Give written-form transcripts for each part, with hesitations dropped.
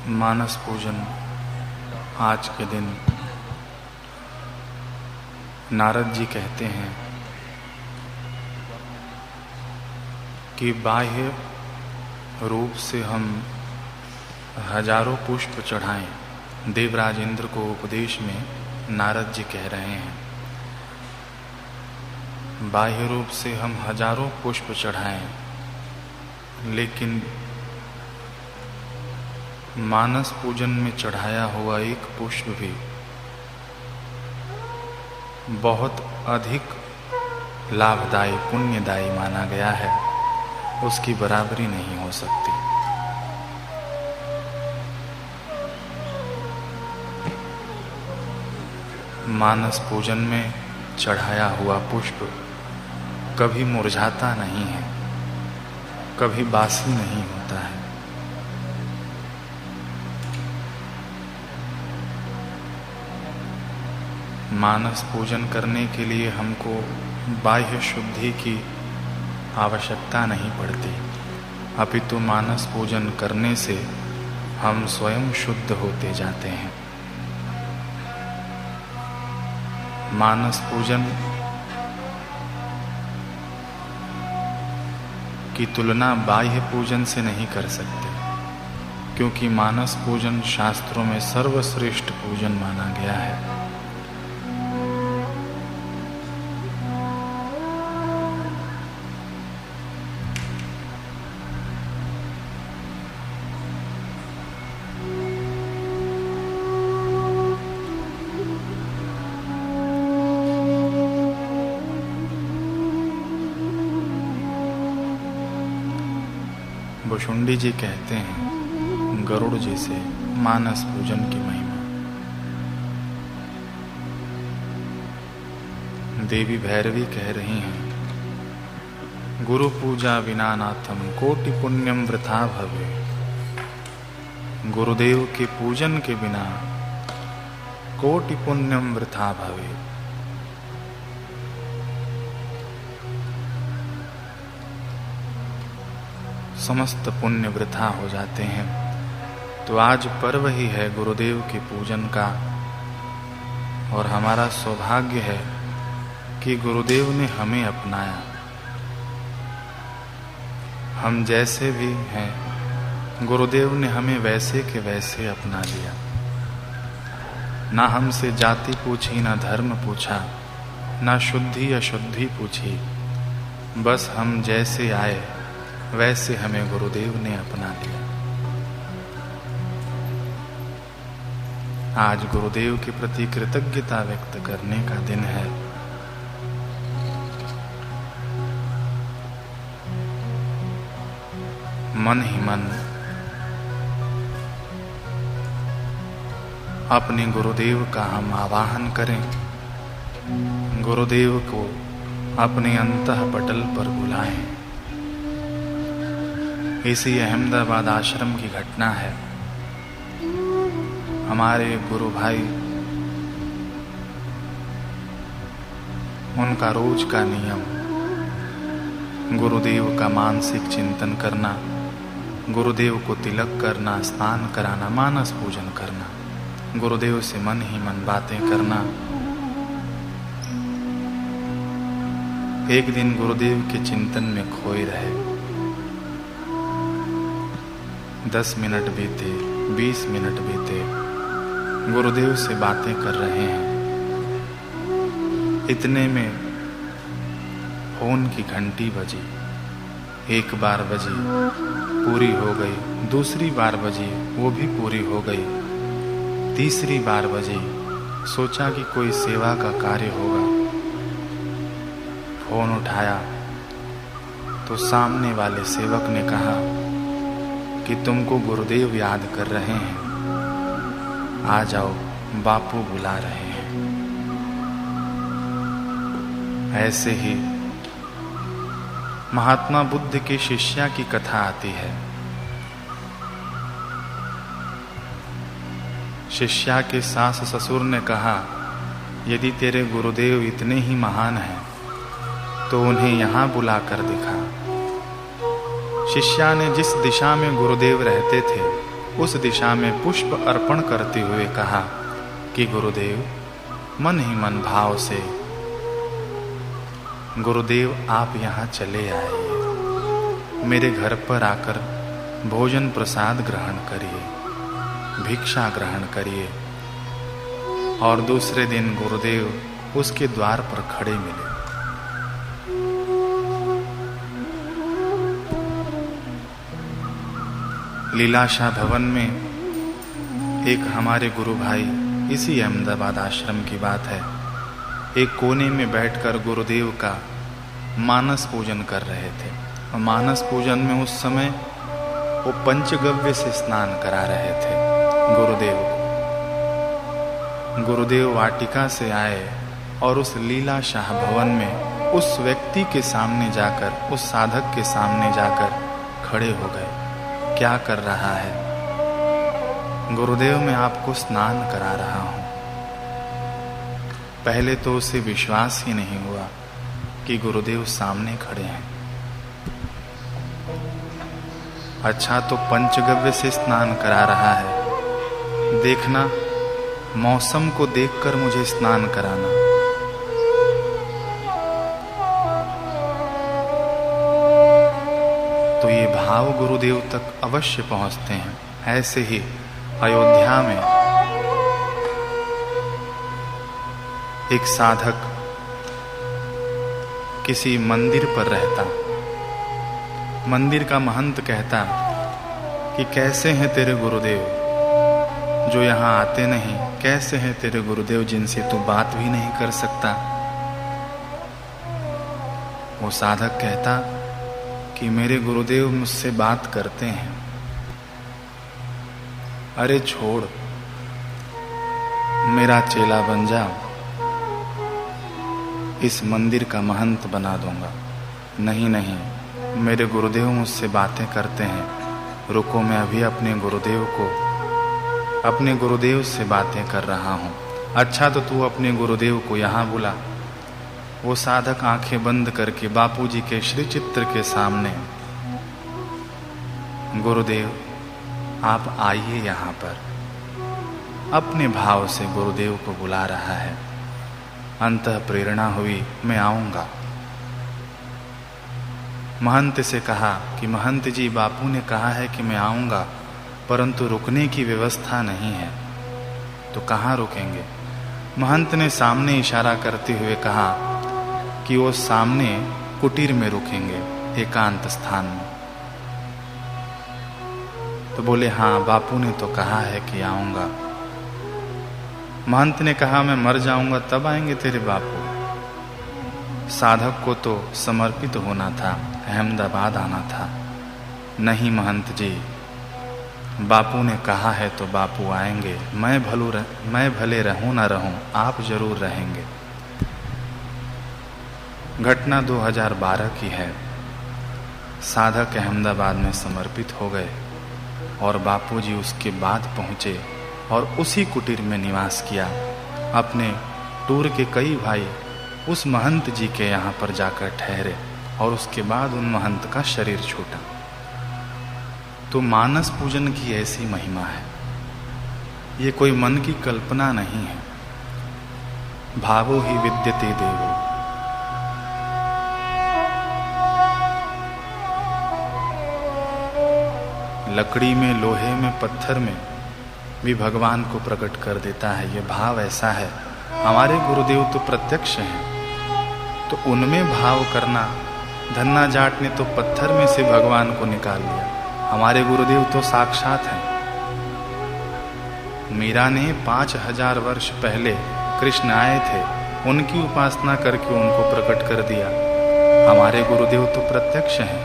मानस पूजन आज के दिन नारद जी कहते हैं कि बाह्य रूप से हम हजारों पुष्प चढ़ाएं। देवराज इंद्र को उपदेश में नारद जी कह रहे हैं, बाह्य रूप से हम हजारों पुष्प चढ़ाएं, लेकिन मानस पूजन में चढ़ाया हुआ एक पुष्प भी बहुत अधिक लाभदायी पुण्यदायी माना गया है, उसकी बराबरी नहीं हो सकती। मानस पूजन में चढ़ाया हुआ पुष्प कभी मुरझाता नहीं है, कभी बासी नहीं होता है। मानस पूजन करने के लिए हमको बाह्य शुद्धि की आवश्यकता नहीं पड़ती, अपितु मानस पूजन करने से हम स्वयं शुद्ध होते जाते हैं। मानस पूजन की तुलना बाह्य पूजन से नहीं कर सकते, क्योंकि मानस पूजन शास्त्रों में सर्वश्रेष्ठ पूजन माना गया है। भुषुंडी जी कहते हैं गरुड़ जी से मानस पूजन की महिमा। देवी भैरवी कह रही हैं, गुरु पूजा विना नाथम कोटि पुण्यम वृथा भवे। गुरुदेव के पूजन के बिना कोटि पुण्यम वृथा भवे। समस्त पुण्य वृथा हो जाते हैं। तो आज पर्व ही है गुरुदेव के पूजन का, और हमारा सौभाग्य है कि गुरुदेव ने हमें अपनाया। हम जैसे भी हैं, गुरुदेव ने हमें वैसे के वैसे अपना लिया। ना हमसे जाति पूछी, ना धर्म पूछा, ना शुद्धि अशुद्धि पूछी, बस हम जैसे आए वैसे हमें गुरुदेव ने अपना लिया। आज गुरुदेव के प्रति कृतज्ञता व्यक्त करने का दिन है। मन ही मन अपने गुरुदेव का हम आवाहन करें, गुरुदेव को अपने अंतःपटल पर बुलाएं। इसी अहमदाबाद आश्रम की घटना है। हमारे गुरु भाई, उनका रोज का नियम गुरुदेव का मानसिक चिंतन करना, गुरुदेव को तिलक करना, स्नान कराना, मानस पूजन करना, गुरुदेव से मन ही मन बातें करना। एक दिन गुरुदेव के चिंतन में खोए रहे। 10 मिनट बीते, 20 मिनट बीते, गुरुदेव से बातें कर रहे हैं। इतने में फोन की घंटी बजी। एक बार बजी, पूरी हो गई। दूसरी बार बजी, वो भी पूरी हो गई। तीसरी बार बजी, सोचा कि कोई सेवा का कार्य होगा। फोन उठाया तो सामने वाले सेवक ने कहा कि तुमको गुरुदेव याद कर रहे हैं, आ जाओ, बापू बुला रहे हैं। ऐसे ही महात्मा बुद्ध के शिष्या की कथा आती है। शिष्या के सास ससुर ने कहा, यदि तेरे गुरुदेव इतने ही महान हैं तो उन्हें यहाँ बुलाकर दिखा। शिष्या ने जिस दिशा में गुरुदेव रहते थे उस दिशा में पुष्प अर्पण करते हुए कहा कि गुरुदेव, मन ही मन भाव से गुरुदेव आप यहाँ चले आइए, मेरे घर पर आकर भोजन प्रसाद ग्रहण करिए, भिक्षा ग्रहण करिए। और दूसरे दिन गुरुदेव उसके द्वार पर खड़े मिले। लीलाशाह भवन में एक हमारे गुरु भाई, इसी अहमदाबाद आश्रम की बात है, एक कोने में बैठकर गुरुदेव का मानस पूजन कर रहे थे। और मानस पूजन में उस समय वो पंचगव्य से स्नान करा रहे थे गुरुदेव को। गुरुदेव वाटिका से आए और उस लीलाशाह भवन में उस व्यक्ति के सामने जाकर, उस साधक के सामने जाकर खड़े हो गए। क्या कर रहा है? गुरुदेव, मैं आपको स्नान करा रहा हूं। पहले तो उसे विश्वास ही नहीं हुआ कि गुरुदेव सामने खड़े हैं। अच्छा, तो पंचगव्य से स्नान करा रहा है, देखना मौसम को देखकर मुझे स्नान कराना। तो ये भाव गुरुदेव तक अवश्य पहुंचते हैं। ऐसे ही अयोध्या में एक साधक किसी मंदिर पर रहता। मंदिर का महंत कहता कि कैसे हैं तेरे गुरुदेव जो यहाँ आते नहीं, कैसे हैं तेरे गुरुदेव जिनसे तू बात भी नहीं कर सकता। वो साधक कहता कि मेरे गुरुदेव मुझसे बात करते हैं। अरे छोड़, मेरा चेला बन जा, इस मंदिर का महंत बना दूंगा। नहीं नहीं, मेरे गुरुदेव मुझसे बातें करते हैं, रुको, मैं अभी अपने गुरुदेव से बातें कर रहा हूँ। अच्छा, तो तू अपने गुरुदेव को यहाँ बुला। वो साधक आंखें बंद करके बापूजी के श्री चित्र के सामने, गुरुदेव आप आइए यहाँ पर, अपने भाव से गुरुदेव को बुला रहा है। अंतः प्रेरणा हुई, मैं आऊंगा। महंत से कहा कि महंत जी, बापू ने कहा है कि मैं आऊंगा, परंतु रुकने की व्यवस्था नहीं है। तो कहाँ रुकेंगे? महंत ने सामने इशारा करते हुए कहा कि वो सामने कुटीर में रुकेंगे, एकांत स्थान में। तो बोले, हाँ, बापू ने तो कहा है कि आऊंगा। महंत ने कहा, मैं मर जाऊंगा तब आएंगे तेरे बापू। साधक को तो समर्पित होना था, अहमदाबाद आना था। नहीं महंत जी, बापू ने कहा है तो बापू आएंगे। मैं भले रहूं ना रहूं, आप जरूर रहेंगे। घटना 2012 की है। साधक अहमदाबाद में समर्पित हो गए और बापूजी उसके बाद पहुंचे और उसी कुटीर में निवास किया। अपने टूर के कई भाई उस महंत जी के यहाँ पर जाकर ठहरे और उसके बाद उन महंत का शरीर छूटा। तो मानस पूजन की ऐसी महिमा है, ये कोई मन की कल्पना नहीं है। भावो ही विद्यते देवो। लकड़ी में, लोहे में, पत्थर में भी भगवान को प्रकट कर देता है। ये भाव ऐसा है। हमारे गुरुदेव तो प्रत्यक्ष हैं, तो उनमें भाव करना, धन्ना जाट ने तो पत्थर में से भगवान को निकाल लिया। हमारे गुरुदेव तो साक्षात हैं। मीरा ने 5000 वर्ष पहले कृष्ण आए थे, उनकी उपासना करके उनको प्रकट कर दिया। हमारे गुरुदेव तो प्रत्यक्ष हैं।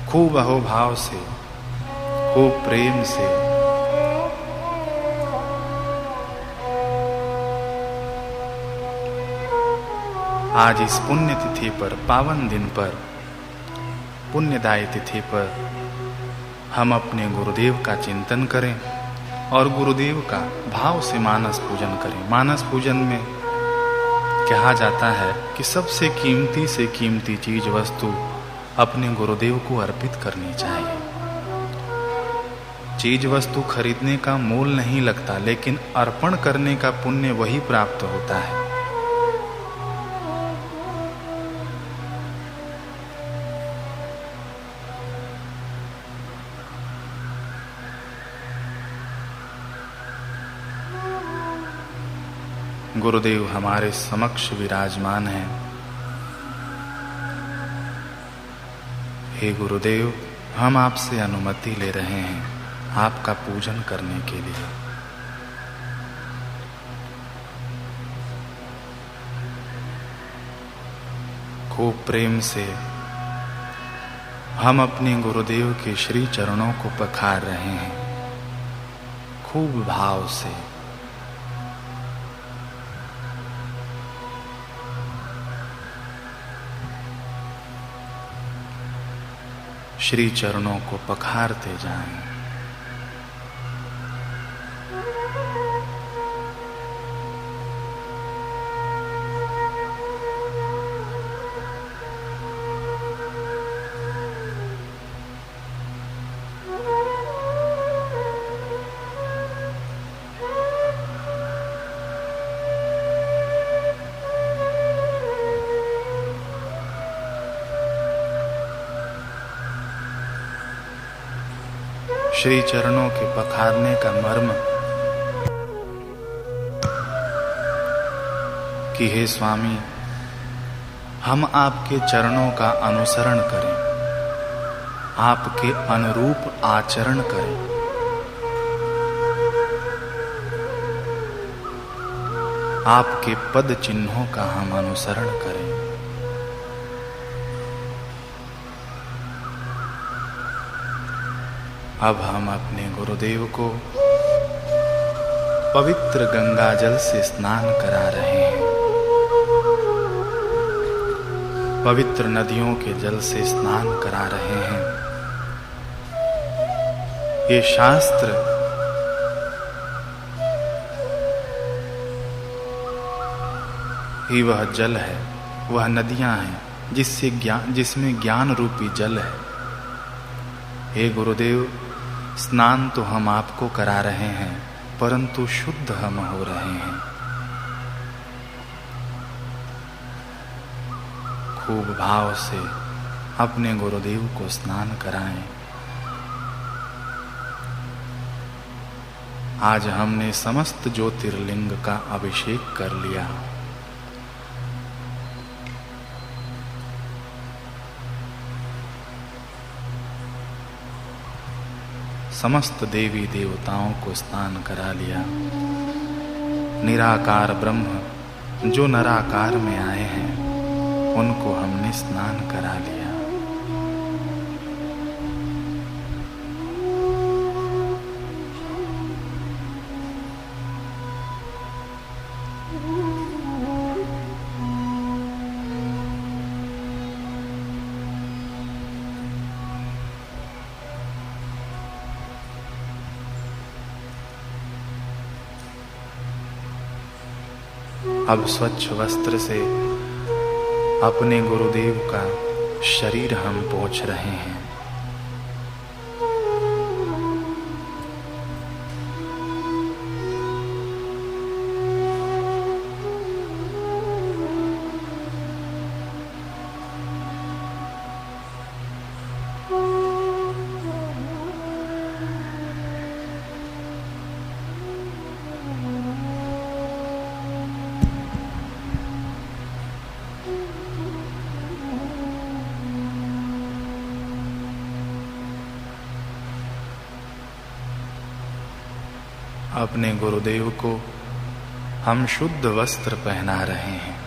खूब अहोभाव से, खूब प्रेम से, आज इस पुण्य तिथि पर, पावन दिन पर, पुण्यदायी तिथि पर हम अपने गुरुदेव का चिंतन करें और गुरुदेव का भाव से मानस पूजन करें। मानस पूजन में कहा जाता है कि सबसे कीमती से कीमती चीज, वस्तु अपने गुरुदेव को अर्पित करनी चाहिए। चीज वस्तु खरीदने का मूल नहीं लगता, लेकिन अर्पण करने का पुण्य वही प्राप्त होता है। गुरुदेव हमारे समक्ष विराजमान हैं। हे गुरुदेव, हम आपसे अनुमति ले रहे हैं आपका पूजन करने के लिए। खूब प्रेम से हम अपने गुरुदेव के श्री चरणों को पखार रहे हैं, खूब भाव से। श्री चरणों को पखारते जाएं। श्री चरणों के पखारने का मर्म कि हे स्वामी, हम आपके चरणों का अनुसरण करें, आपके अनुरूप आचरण करें। आपके पद चिन्हों का हम अनुसरण करें। अब हम अपने गुरुदेव को पवित्र गंगा जल से स्नान करा रहे हैं। पवित्र नदियों के जल से स्नान करा रहे हैं। ये शास्त्र ही वह जल है, वह नदियां हैं जिसमें ज्ञान रूपी जल है। हे गुरुदेव, स्नान तो हम आपको करा रहे हैं, परंतु शुद्ध हम हो रहे हैं। खूब भाव से अपने गुरुदेव को स्नान कराएं। आज हमने समस्त ज्योतिर्लिंग का अभिषेक कर लिया। समस्त देवी देवताओं को स्नान करा लिया। निराकार ब्रह्म जो नराकार में आए हैं, उनको हमने स्नान करा लिया। अब स्वच्छ वस्त्र से अपने गुरुदेव का शरीर हम पोंछ रहे हैं। अपने गुरुदेव को हम शुद्ध वस्त्र पहना रहे हैं।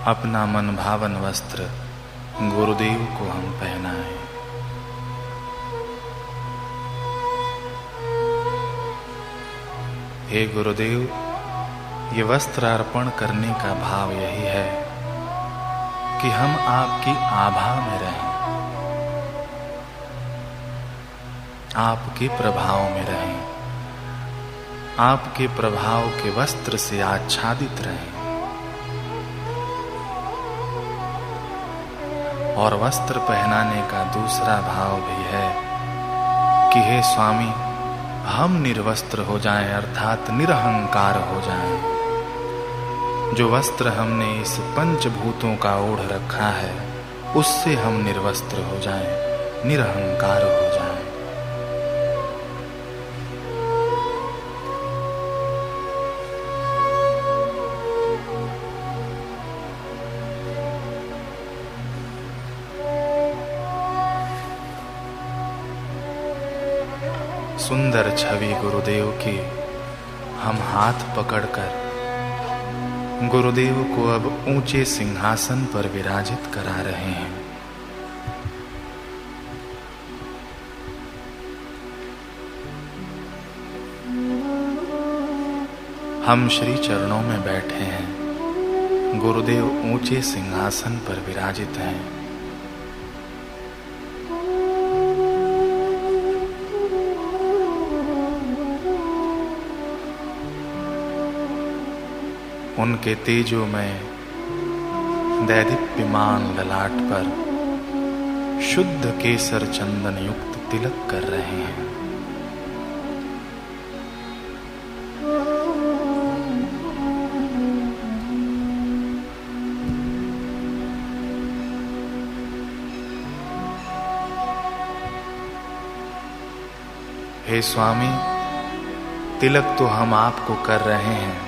अपना मन भावन वस्त्र गुरुदेव को हम पहनाएं। हे गुरुदेव, ये वस्त्र अर्पण करने का भाव यही है कि हम आपकी आभा में रहें, आपके प्रभाव में रहें, आपके प्रभाव के वस्त्र से आच्छादित रहें। और वस्त्र पहनाने का दूसरा भाव भी है कि हे स्वामी, हम निर्वस्त्र हो जाएं, अर्थात निरहंकार हो जाएं। जो वस्त्र हमने इस पंचभूतों का ओढ़ रखा है, उससे हम निर्वस्त्र हो जाएं, निरहंकार हो जाएं। सुंदर छवि गुरुदेव की हम हाथ पकड़कर गुरुदेव को अब ऊंचे सिंहासन पर विराजित करा रहे हैं। हम श्री चरणों में बैठे हैं, गुरुदेव ऊंचे सिंहासन पर विराजित हैं। उनके तेजोमय दैदीप्यमान ललाट पर शुद्ध केसर चंदन युक्त तिलक कर रहे हैं। हे स्वामी, तिलक तो हम आपको कर रहे हैं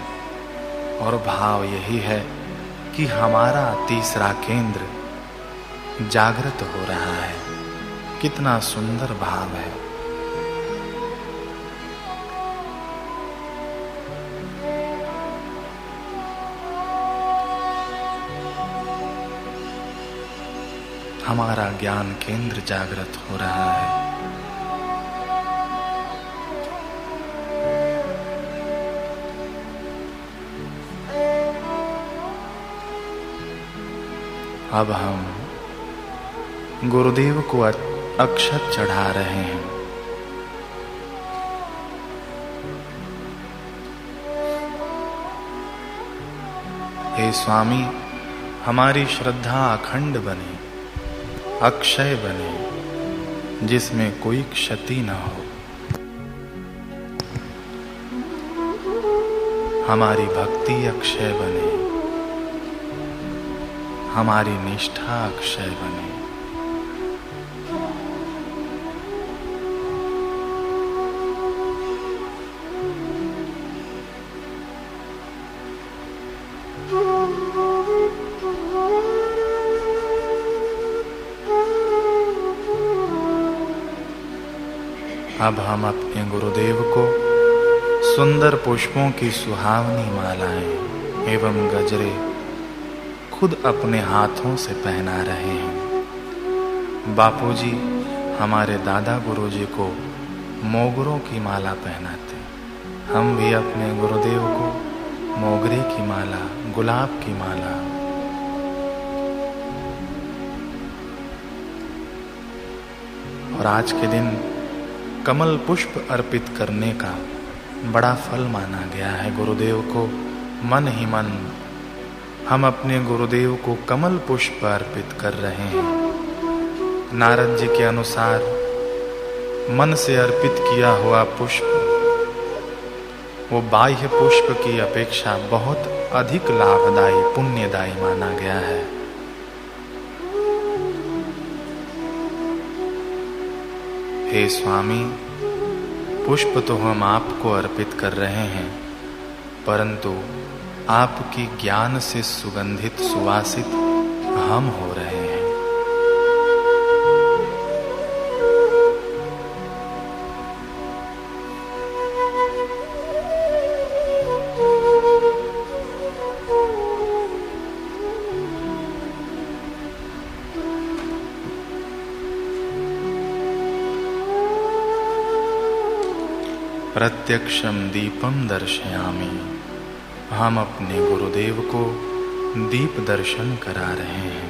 और भाव यही है कि हमारा तीसरा केंद्र जागृत हो रहा है। कितना सुंदर भाव है। हमारा ज्ञान केंद्र जागृत हो रहा है। अब हम गुरुदेव को अक्षत चढ़ा रहे हैं। हे स्वामी, हमारी श्रद्धा अखंड बने, अक्षय बने, जिसमें कोई क्षति न हो। हमारी भक्ति अक्षय बने, हमारी निष्ठा अक्षय बने। अब हम अपने गुरुदेव को सुंदर पुष्पों की सुहावनी मालाएं एवं गजरे खुद अपने हाथों से पहना रहे हैं। बापूजी हमारे दादा गुरुजी को मोगरों की माला पहनाते, हम भी अपने गुरुदेव को मोगरे की माला, गुलाब की माला, और आज के दिन कमल पुष्प अर्पित करने का बड़ा फल माना गया है। गुरुदेव को मन ही मन हम अपने गुरुदेव को कमल पुष्प अर्पित कर रहे हैं। नारद जी के अनुसार मन से अर्पित किया हुआ पुष्प वो बाह्य पुष्प की अपेक्षा बहुत अधिक लाभदायी, पुण्यदायी माना गया है। हे स्वामी, पुष्प तो हम आपको अर्पित कर रहे हैं, परंतु आपकी ज्ञान से सुगंधित, सुवासित हम हो रहे हैं। प्रत्यक्षम दीपम दर्शयामि, हम अपने गुरुदेव को दीप दर्शन करा रहे हैं।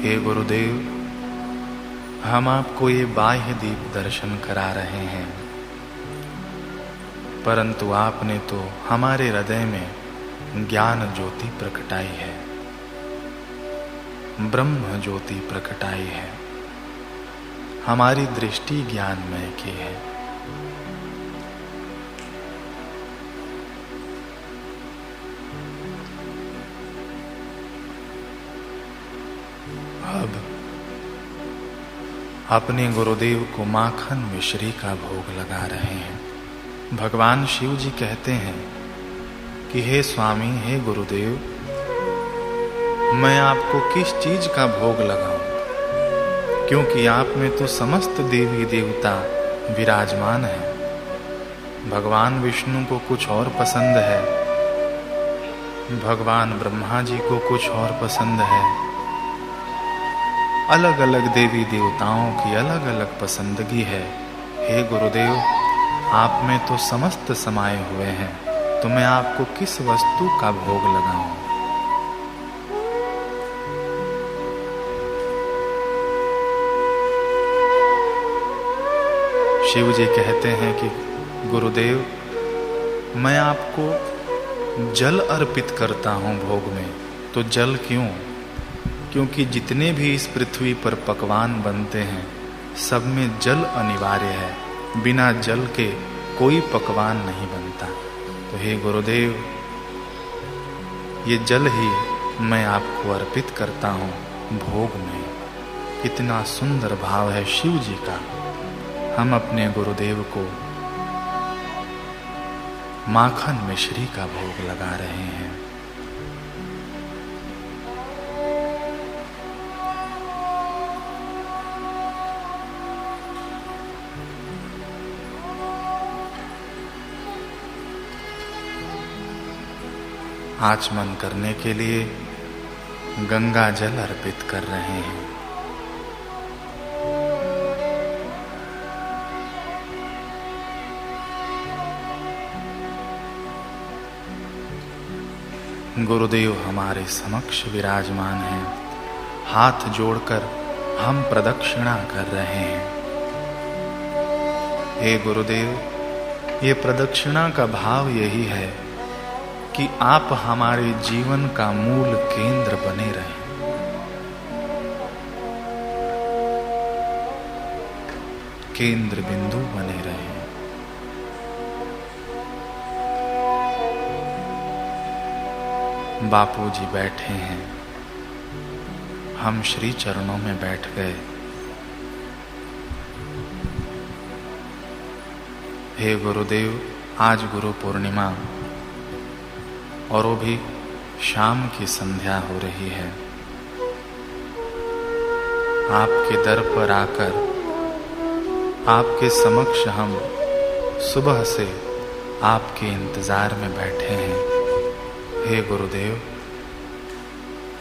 हे गुरुदेव, हम आपको ये बाह्य दीप दर्शन करा रहे हैं, परंतु आपने तो हमारे हृदय में ज्ञान ज्योति प्रकटाई है, ब्रह्म ज्योति प्रकटाई है, हमारी दृष्टि ज्ञानमय की है। अब अपने गुरुदेव को माखन मिश्री का भोग लगा रहे हैं। भगवान शिव जी कहते हैं कि हे स्वामी, हे गुरुदेव, मैं आपको किस चीज का भोग लगाऊं, क्योंकि आप में तो समस्त देवी देवता विराजमान हैं। भगवान विष्णु को कुछ और पसंद है, भगवान ब्रह्मा जी को कुछ और पसंद है। अलग अलग देवी देवताओं की अलग अलग पसंदगी है। हे गुरुदेव, आप में तो समस्त समाये हुए हैं, तो मैं आपको किस वस्तु का भोग लगाऊं? शिव जी कहते हैं कि गुरुदेव, मैं आपको जल अर्पित करता हूं भोग में। तो जल क्यों? क्योंकि जितने भी इस पृथ्वी पर पकवान बनते हैं, सब में जल अनिवार्य है। बिना जल के कोई पकवान नहीं बनता। तो हे गुरुदेव, ये जल ही मैं आपको अर्पित करता हूं भोग में। कितना सुंदर भाव है शिव जी का। हम अपने गुरुदेव को माखन मिश्री का भोग लगा रहे हैं। आचमन करने के लिए गंगा जल अर्पित कर रहे हैं। गुरुदेव हमारे समक्ष विराजमान हैं। हाथ जोड़कर हम प्रदक्षिणा कर रहे हैं। हे गुरुदेव, ये प्रदक्षिणा का भाव यही है कि आप हमारे जीवन का मूल केंद्र बने रहें। केंद्र बिंदु बने रहें। बापूजी बैठे हैं, हम श्री चरणों में बैठ गए। हे गुरुदेव, आज गुरु पूर्णिमा और वो भी शाम की संध्या हो रही है। आपके दर पर आकर आपके समक्ष हम सुबह से आपके इंतजार में बैठे हैं। हे गुरुदेव,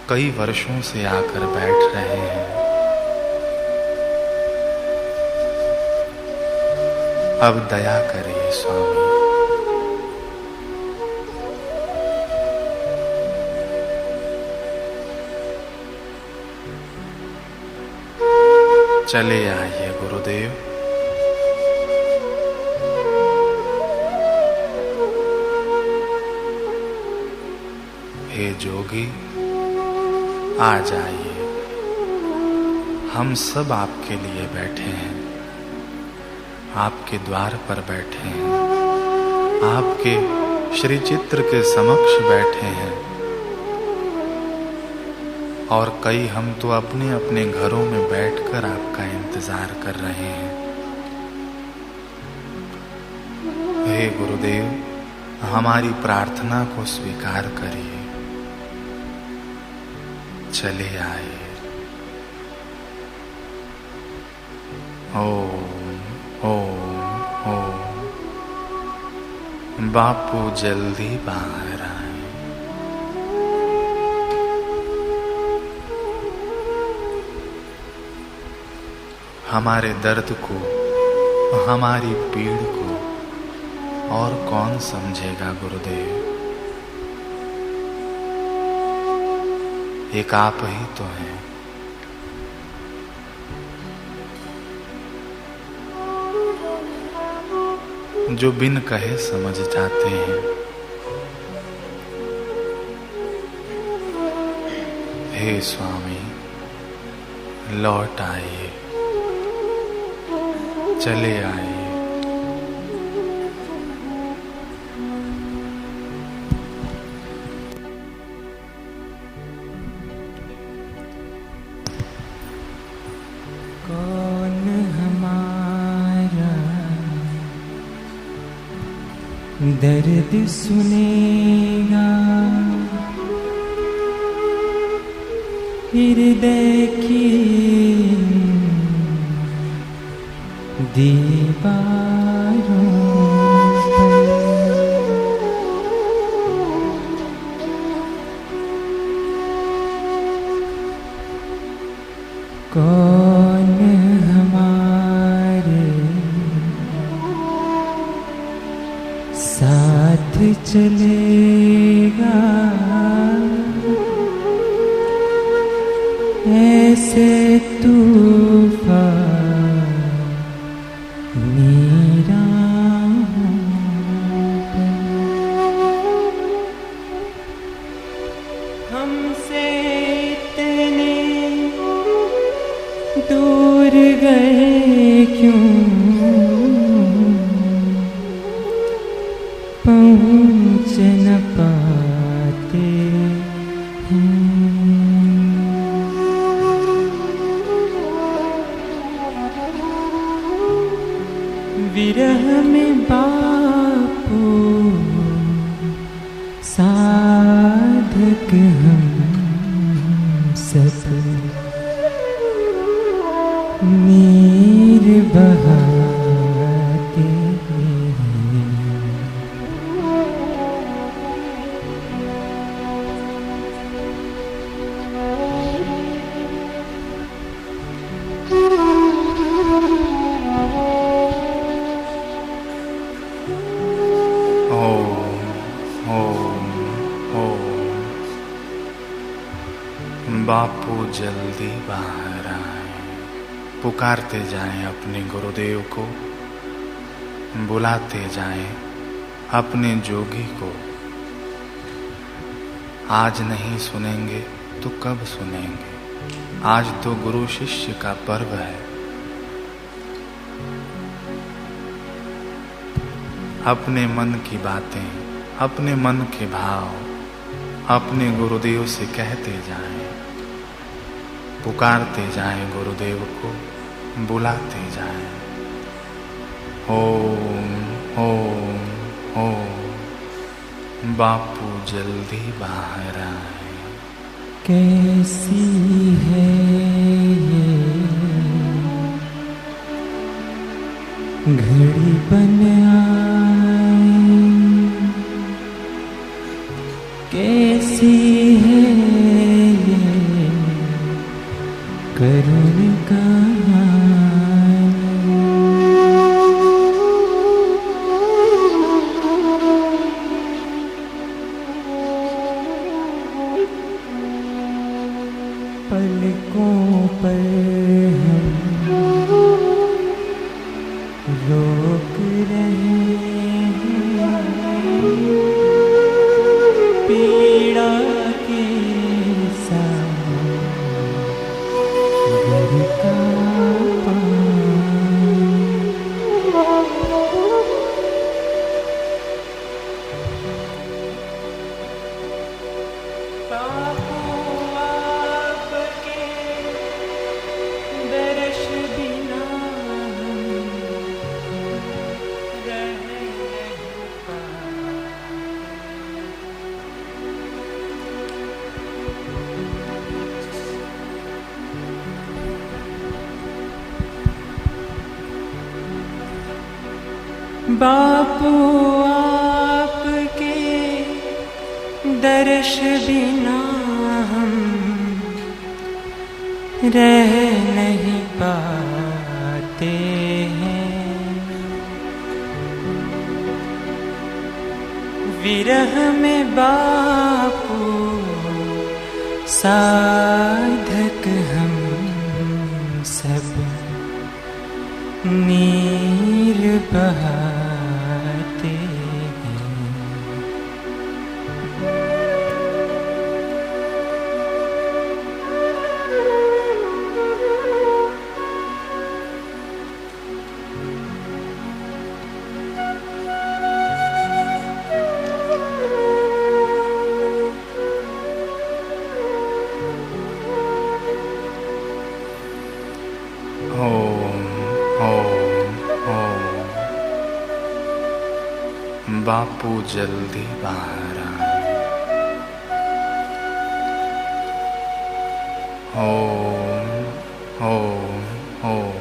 कई वर्षों से आकर बैठ रहे हैं। अब दया करिए स्वामी। चले आइए गुरुदेव। हे जोगी, आ जाइए। हम सब आपके लिए बैठे हैं, आपके द्वार पर बैठे हैं, आपके श्री चित्र के समक्ष बैठे हैं। और कई हम तो अपने अपने घरों में बैठकर आपका इंतजार कर रहे हैं। हे गुरुदेव, हमारी प्रार्थना को स्वीकार करिए। चले आए। ओम ओम ओम। बापू जल्दी बाहर आए। हमारे दर्द को, हमारी पीड़ को और कौन समझेगा गुरुदेव? एक आप ही तो हैं। जो बिन कहे समझ जाते हैं। हे स्वामी लौट आइए, चले आइए। कौन हमारा दर्द सुनेगा, हृदय की दीवारों पर। कौन हमारे साथ चलेगा, ऐसे तूफान नीराहों पर। हमसे इतने दूर गए क्यों, पहुँच न पाते हैं। विरह में बापू साधक हम सब, नीर बहाते हैं। बापू जल्दी बाहर आए, पुकारते जाएं अपने गुरुदेव को, बुलाते जाएं अपने जोगी को। आज नहीं सुनेंगे तो कब सुनेंगे, आज तो गुरु शिष्य का पर्व है। अपने मन की बातें, अपने मन के भाव अपने गुरुदेव से कहते जाएं, पुकारते जाएं गुरुदेव को, बुलाते जाएं। ओम ओम ओम, बापू जल्दी बाहर आए। कैसी है ये घड़ी बन आई, कैसी है ये करुण कहानी। पलकों पर हम रोक रहे हैं, पीड़ा के साथ घर का बापू आपके दर्श बिना हम रह नहीं पाते हैं। विरह में बापू साधक हम सब नीर बहाते ओम ओम ओम। बापू जल्दी बाहर आए। ओम ओम ओम।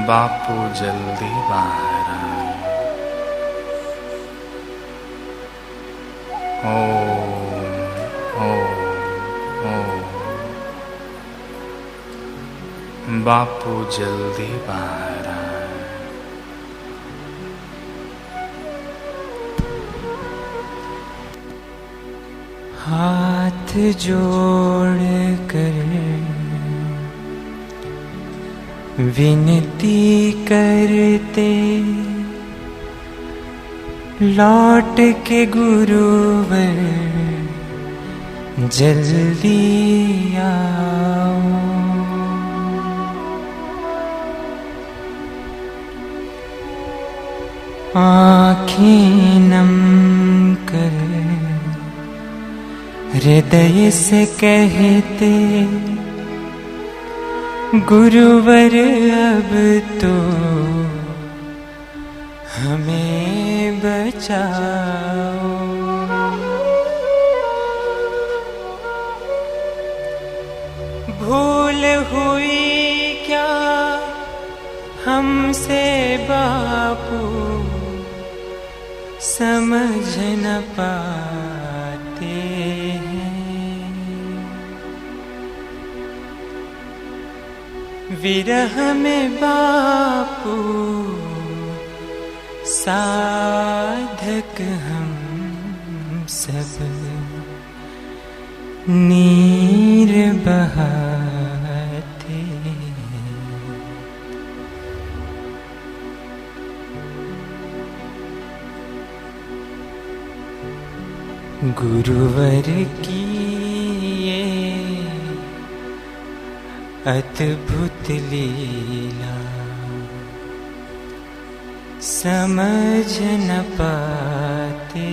बापू जल्दी बाहर आए। ओम ओम ओम। बापू जल्दी बाहर आए। हाथ जोड़ कर विनती करते, लौट के गुरुवर जल्दी आओ। आँखें नम कर हृदय से कहते, गुरुवर अब तो हमें बचाओ। भूल हुई क्या हमसे बापू, समझ न पाते हैं। विरह में बापू साधक हम सब नीर बहाते हैं। गुरुवर की ये अद्भुत लीला समझ न पाते